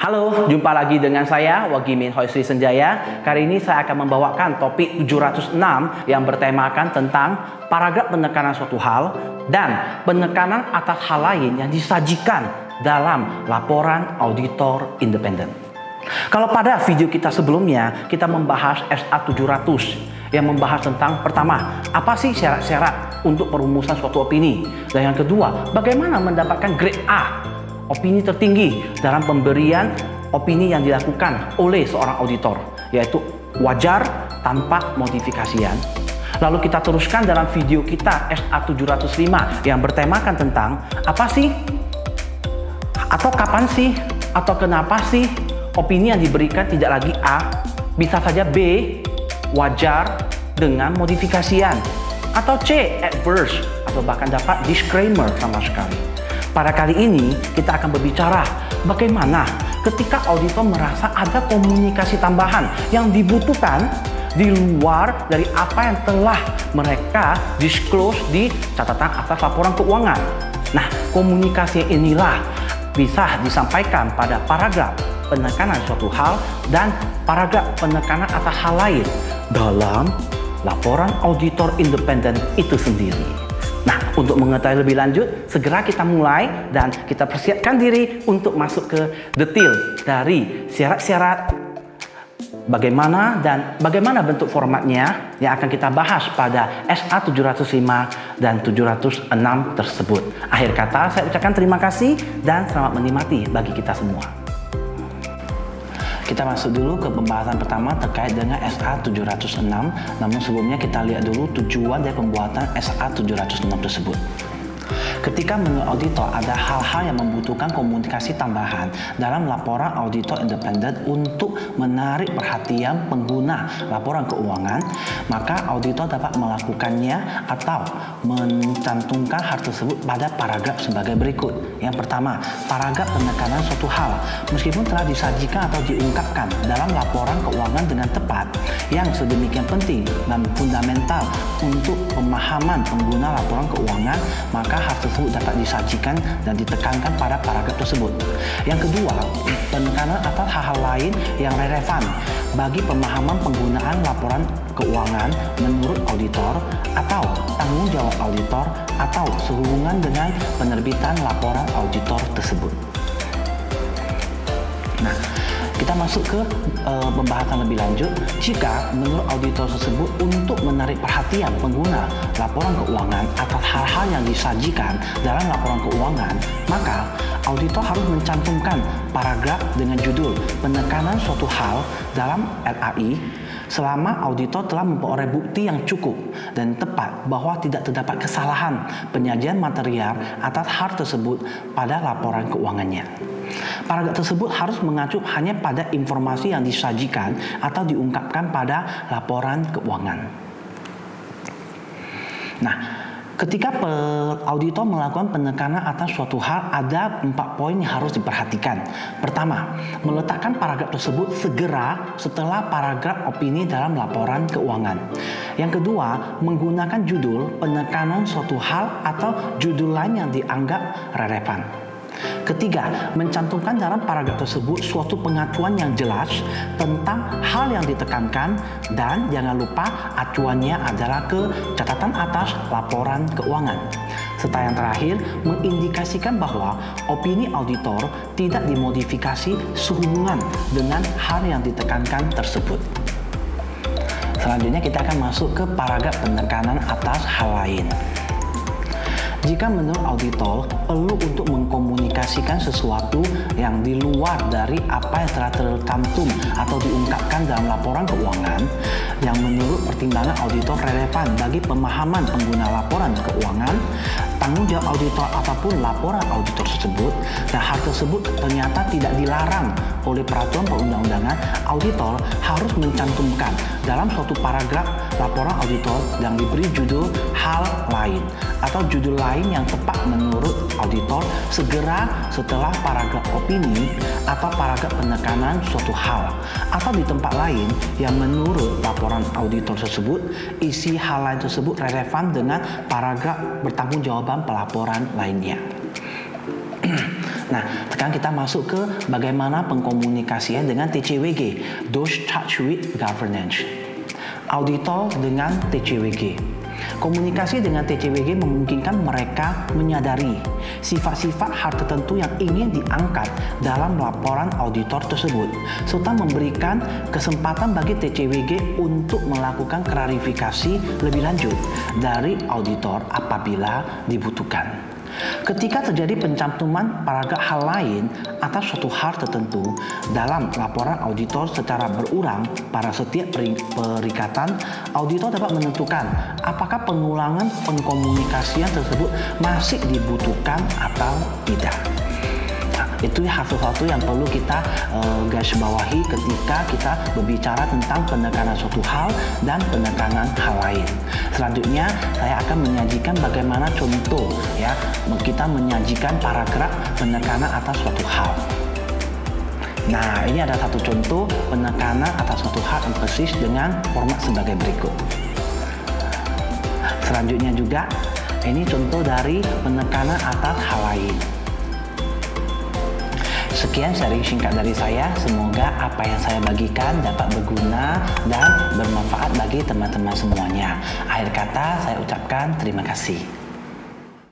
Halo, jumpa lagi dengan saya Wagimin Hoisri Senjaya. Kali ini saya akan membawakan topik 706 yang bertemakan tentang paragraf penekanan suatu hal dan penekanan atas hal lain yang disajikan dalam laporan auditor independen. Kalau pada video kita sebelumnya kita membahas SA 700 yang membahas tentang pertama, apa sih syarat-syarat untuk perumusan suatu opini, dan yang kedua, bagaimana mendapatkan grade A, opini tertinggi dalam pemberian opini yang dilakukan oleh seorang auditor, yaitu wajar tanpa modifikasian. Lalu kita teruskan dalam video kita SA 705 yang bertemakan tentang apa sih atau kapan sih atau kenapa sih opini yang diberikan tidak lagi A, bisa saja B, wajar dengan modifikasian, atau C, adverse, atau bahkan dapat disclaimer sama sekali. Pada kali ini kita akan berbicara bagaimana ketika auditor merasa ada komunikasi tambahan yang dibutuhkan di luar dari apa yang telah mereka disclose di catatan atas laporan keuangan. Nah, komunikasi inilah bisa disampaikan pada paragraf penekanan suatu hal dan paragraf penekanan atas hal lain dalam laporan auditor independen itu sendiri. Nah, untuk mengetahui lebih lanjut, segera kita mulai dan kita persiapkan diri untuk masuk ke detail dari syarat-syarat bagaimana bentuk formatnya yang akan kita bahas pada SA 705 dan 706 tersebut. Akhir kata, saya ucapkan terima kasih dan selamat menikmati bagi kita semua. Kita masuk dulu ke pembahasan pertama terkait dengan SA 706. Namun sebelumnya kita lihat dulu tujuan dari pembuatan SA 706 tersebut. Ketika menurut auditor ada hal-hal yang membutuhkan komunikasi tambahan dalam laporan auditor independen untuk menarik perhatian pengguna laporan keuangan, maka auditor dapat melakukannya atau mencantumkan hal tersebut pada paragraf sebagai berikut. Yang pertama, paragraf penekanan suatu hal meskipun telah disajikan atau diungkapkan dalam laporan keuangan dengan tepat yang sedemikian penting dan fundamental untuk pemahaman pengguna laporan keuangan, maka hal tersebut dapat disajikan dan ditekankan pada paragraf tersebut. Yang kedua, penekanan atas hal-hal lain yang relevan bagi pemahaman penggunaan laporan keuangan menurut auditor atau tanggung jawab auditor atau sehubungan dengan penerbitan laporan auditor tersebut. Nah, kita masuk ke pembahasan lebih lanjut. Jika menurut auditor tersebut untuk menarik perhatian pengguna laporan keuangan atas hal-hal yang disajikan dalam laporan keuangan, maka auditor harus mencantumkan paragraf dengan judul penekanan suatu hal dalam LAI selama auditor telah memperoleh bukti yang cukup dan tepat bahwa tidak terdapat kesalahan penyajian material atas hal tersebut pada laporan keuangannya. Paragraf tersebut harus mengacu hanya pada informasi yang disajikan atau diungkapkan pada laporan keuangan. Nah, ketika auditor melakukan penekanan atas suatu hal, ada 4 poin yang harus diperhatikan. Pertama, meletakkan paragraf tersebut segera setelah paragraf opini dalam laporan keuangan. Yang kedua, menggunakan judul penekanan suatu hal atau judul lain yang dianggap relevan. Ketiga, mencantumkan dalam paragraf tersebut suatu pengacuan yang jelas tentang hal yang ditekankan, dan jangan lupa acuannya adalah ke catatan atas laporan keuangan. Serta yang terakhir, mengindikasikan bahwa opini auditor tidak dimodifikasi sehubungan dengan hal yang ditekankan tersebut. Selanjutnya kita akan masuk ke paragraf penekanan atas hal lain. Jika menurut auditor perlu untuk mengkomunikasikan sesuatu yang di luar dari apa yang telah tercantum atau diungkapkan dalam laporan keuangan yang menurut pertimbangan auditor relevan bagi pemahaman pengguna laporan keuangan, tanggung jawab auditor ataupun laporan auditor tersebut, dan hal tersebut ternyata tidak dilarang oleh peraturan perundang-undangan, auditor harus mencantumkan dalam suatu paragraf laporan auditor yang diberi judul hal lain atau judul lain yang tepat menurut auditor segera setelah paragraf opini atau paragraf penekanan suatu hal, atau di tempat lain yang menurut laporan auditor tersebut isi hal lain tersebut relevan dengan paragraf bertanggungjawaban pelaporan lainnya. Nah, sekarang kita masuk ke bagaimana pengkomunikasian dengan TCWG, those charged with governance. Auditor dengan TCWG. Komunikasi dengan TCWG memungkinkan mereka menyadari sifat-sifat hal tertentu yang ingin diangkat dalam laporan auditor tersebut, serta memberikan kesempatan bagi TCWG untuk melakukan klarifikasi lebih lanjut dari auditor apabila dibutuhkan. Ketika terjadi pencantuman paragraf hal lain atas suatu hal tertentu dalam laporan auditor secara berulang pada setiap perikatan, auditor dapat menentukan apakah pengulangan pengkomunikasian tersebut masih dibutuhkan atau tidak. Itu sesuatu yang perlu kita garis bawahi ketika kita berbicara tentang penekanan suatu hal dan penekanan hal lain. Selanjutnya, saya akan menyajikan bagaimana contoh ya kita menyajikan paragraf penekanan atas suatu hal. Nah, ini ada satu contoh penekanan atas suatu hal emphasis dengan format sebagai berikut. Selanjutnya juga, ini contoh dari penekanan atas hal lain. Sekian sharing singkat dari saya. Semoga apa yang saya bagikan dapat berguna dan bermanfaat bagi teman-teman semuanya. Akhir kata, saya ucapkan terima kasih.